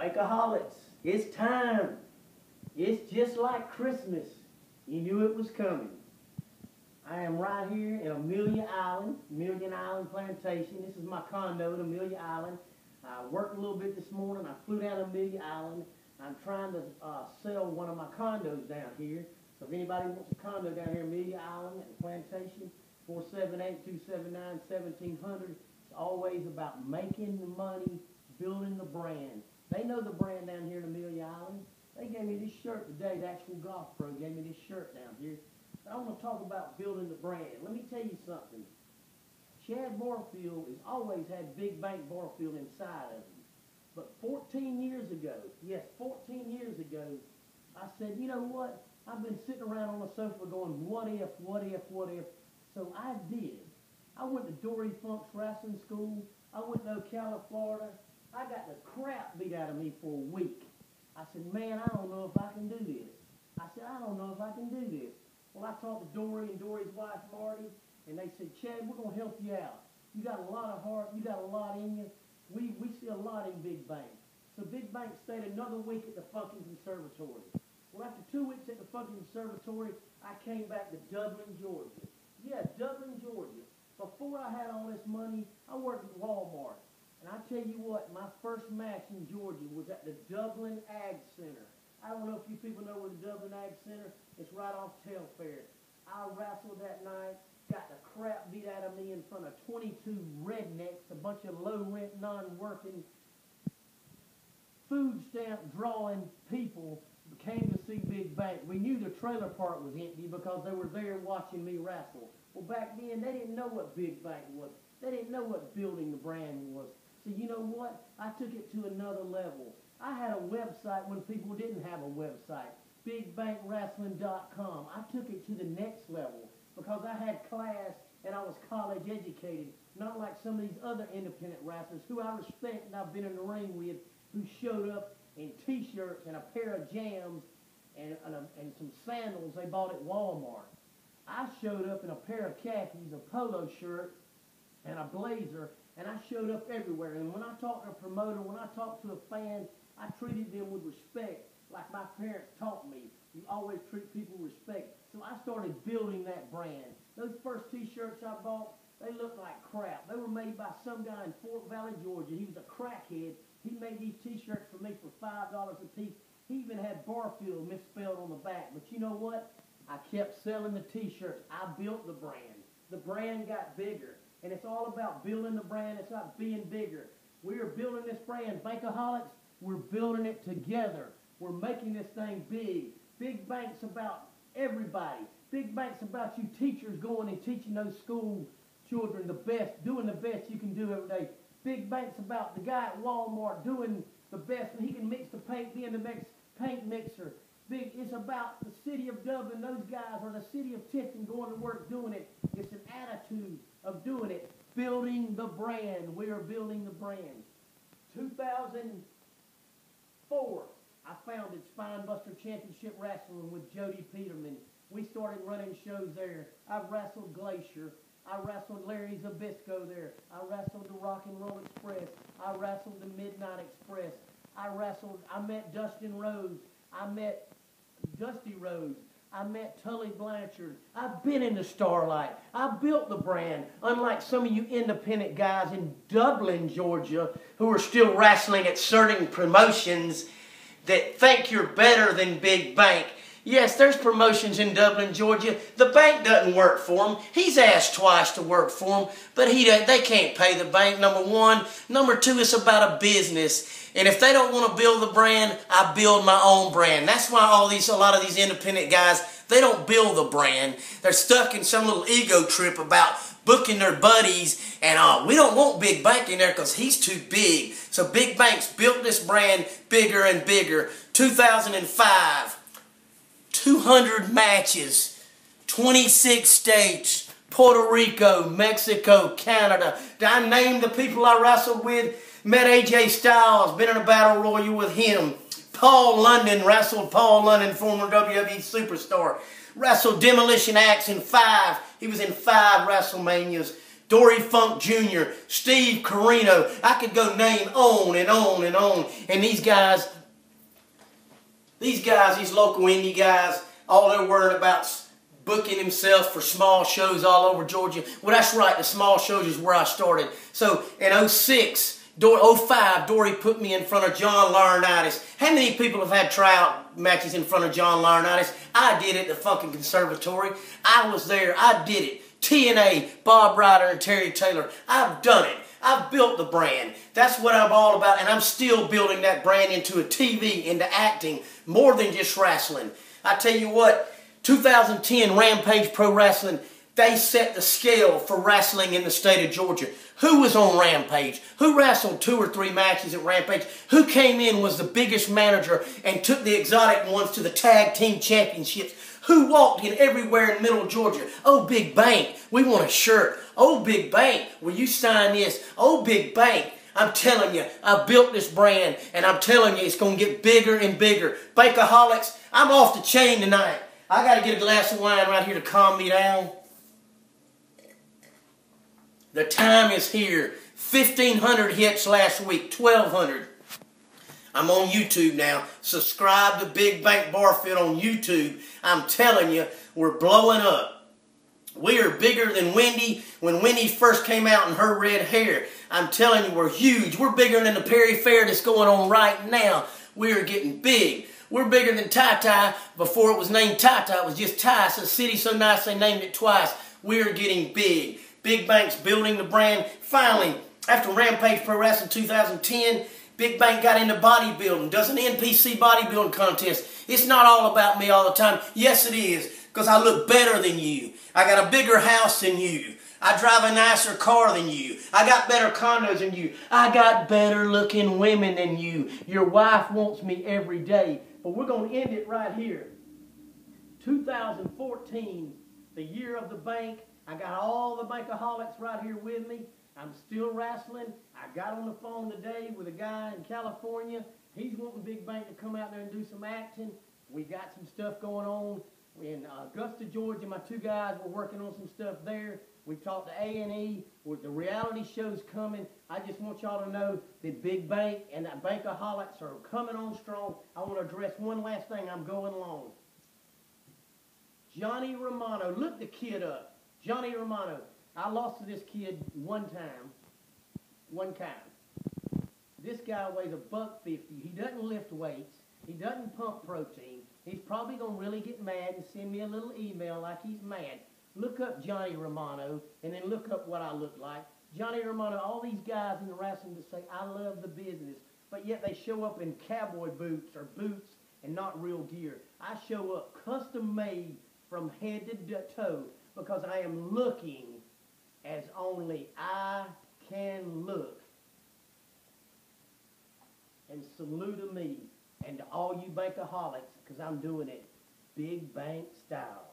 Bankaholics, it's time. It's just like Christmas. You knew it was coming. I am right here in Amelia Island, Million Island Plantation. This is my condo at Amelia Island. I worked a little bit this morning. I flew down to Amelia Island. I'm trying to sell one of my condos down here. So if anybody wants a condo down here in Amelia Island at the plantation, 478-279-1700. It's always about making the money, building the brand. They know the brand down here in Amelia Island. They gave me this shirt today. The actual golf pro gave me this shirt down here. I want to talk about building the brand. Let me tell you something. Chad Barfield has always had Big Bank Barfield inside of him. But 14 years ago, yes, 14 years ago, I said, you know what? I've been sitting around on the sofa going, what if, what if, what if? So I did. I went to Dory Funk's wrestling school. I went to Ocala, Florida. I got the crap beat out of me for a week. I said, man, I don't know if I can do this. I said, I don't know if I can do this. Well, I talked to Dory and Dory's wife, Marty, and they said, Chad, we're going to help you out. You got a lot of heart. You got a lot in you. We see a lot in Big Bank. So Big Bank stayed another week at the fucking conservatory. Well, after 2 weeks at the fucking conservatory, I came back to Dublin, Georgia. Yeah, Dublin, Georgia. Before I had all this money, I worked at Walmart. And I tell you what, my first match in Georgia was at the Dublin Ag Center. I don't know if you people know where the Dublin Ag Center is. It's right off Telfair. I wrestled that night, got the crap beat out of me in front of 22 rednecks, a bunch of low-rent, non-working, food stamp drawing people who came to see Big Bank. We knew the trailer park was empty because they were there watching me wrestle. Well, back then, they didn't know what Big Bank was. They didn't know what building the brand was. So you know what? I took it to another level. I had a website when people didn't have a website, BigBankWrestling.com. I took it to the next level because I had class and I was college educated, not like some of these other independent wrestlers who I respect and I've been in the ring with, who showed up in T-shirts and a pair of jams and some sandals they bought at Walmart. I showed up in a pair of khakis, a polo shirt, and a blazer, and I showed up everywhere. And when I talked to a promoter, when I talked to a fan, I treated them with respect, like my parents taught me. You always treat people with respect. So I started building that brand. Those first T-shirts I bought, they looked like crap. They were made by some guy in Fort Valley, Georgia. He was a crackhead. He made these T-shirts for me for $5 a piece. He even had Barfield misspelled on the back. But you know what? I kept selling the T-shirts. I built the brand. The brand got bigger. And it's all about building the brand. It's about being bigger. We are building this brand. Bankaholics, we're building it together. We're making this thing big. Big Bank's about everybody. Big Bank's about you teachers going and teaching those school children the best, doing the best you can do every day. Big Bank's about the guy at Walmart doing the best when he can mix the paint, being the next paint mixer. It's about the city of Dublin, those guys, or the city of Tifton going to work doing it. It's an attitude of doing it. Building the brand. We are building the brand. 2004, I founded Spinebuster Championship Wrestling with Jody Peterman. We started running shows there. I wrestled Glacier. I wrestled Larry Zbyszko there. I wrestled the Rock and Roll Express. I wrestled the Midnight Express. I met Dustin Rhodes. I met Dusty Rhodes. I met Tully Blanchard. I've been in the Starlight. I built the brand. Unlike some of you independent guys in Dublin, Georgia, who are still wrestling at certain promotions that think you're better than Big Bank. Yes, there's promotions in Dublin, Georgia. The bank doesn't work for him. He's asked twice to work for him, but they can't pay the bank, number one. Number two, it's about a business. And if they don't want to build the brand, I build my own brand. That's why a lot of these independent guys, they don't build the brand. They're stuck in some little ego trip about booking their buddies, and we don't want Big Bank in there because he's too big. So Big Bank's built this brand bigger and bigger. 2005. 200 matches, 26 states, Puerto Rico, Mexico, Canada. I named the people I wrestled with, met AJ Styles, been in a battle royal with him. Paul London, wrestled Paul London, former WWE superstar. Wrestled Demolition Axe in 5. He was in 5 WrestleManias. Dory Funk Jr., Steve Carino. I could go name on and on and on. And these guys, these local indie guys, all they're worried about booking himself for small shows all over Georgia. Well, that's right. The small shows is where I started. So in 05, Dory put me in front of John Laurinaitis. How many people have had tryout matches in front of John Laurinaitis? I did it at the fucking conservatory. I was there. I did it. TNA, Bob Ryder, and Terry Taylor. I've done it. I've built the brand. That's what I'm all about, and I'm still building that brand into a TV, into acting, more than just wrestling. I tell you what, 2010 Rampage Pro Wrestling, they set the scale for wrestling in the state of Georgia. Who was on Rampage? Who wrestled 2 or 3 matches at Rampage? Who came in, was the biggest manager, and took the exotic ones to the tag team championships? Who walked in everywhere in middle Georgia? Oh, Bigbank, we want a shirt. Oh, Bigbank, will you sign this? Oh, Bigbank, I'm telling you, I built this brand, and I'm telling you, it's going to get bigger and bigger. Bankaholics, I'm off the chain tonight. I got to get a glass of wine right here to calm me down. The time is here. 1,500 hits last week, 1,200. I'm on YouTube now. Subscribe to Bank Barfield on YouTube. I'm telling you, we're blowing up. We are bigger than Wendy when Wendy first came out in her red hair. I'm telling you, we're huge. We're bigger than the Perry Fair that's going on right now. We are getting big. We're bigger than Tai before it was named Tai. It was just Tai. It's a city so nice they named it twice. We're getting big. Bigbank's building the brand. Finally, after Rampage Pro Wrestling 2010, Bigbank got into bodybuilding, does an NPC bodybuilding contest. It's not all about me all the time. Yes, it is, because I look better than you. I got a bigger house than you. I drive a nicer car than you. I got better condos than you. I got better looking women than you. Your wife wants me every day. But we're going to end it right here. 2014, the year of the bank. I got all the Bankaholics right here with me. I'm still wrestling. I got on the phone today with a guy in California. He's wanting Bigbank to come out there and do some acting. We got some stuff going on in Augusta, Georgia. My 2 guys were working on some stuff there. We talked to A&E. With the reality shows coming, I just want y'all to know that Bigbank and that Bankaholics are coming on strong. I want to address one last thing. I'm going along. Johnny Romano, look the kid up. Johnny Romano. I lost to this kid one time. This guy weighs $150. He doesn't lift weights. He doesn't pump protein. He's probably going to really get mad and send me a little email like he's mad. Look up Johnny Romano and then look up what I look like. Johnny Romano, all these guys in the wrestling that say, I love the business, but yet they show up in cowboy boots or boots and not real gear. I show up custom made from head to toe because I am looking as only I can look. And salute to me and to all you Bankaholics because I'm doing it Bigbank style.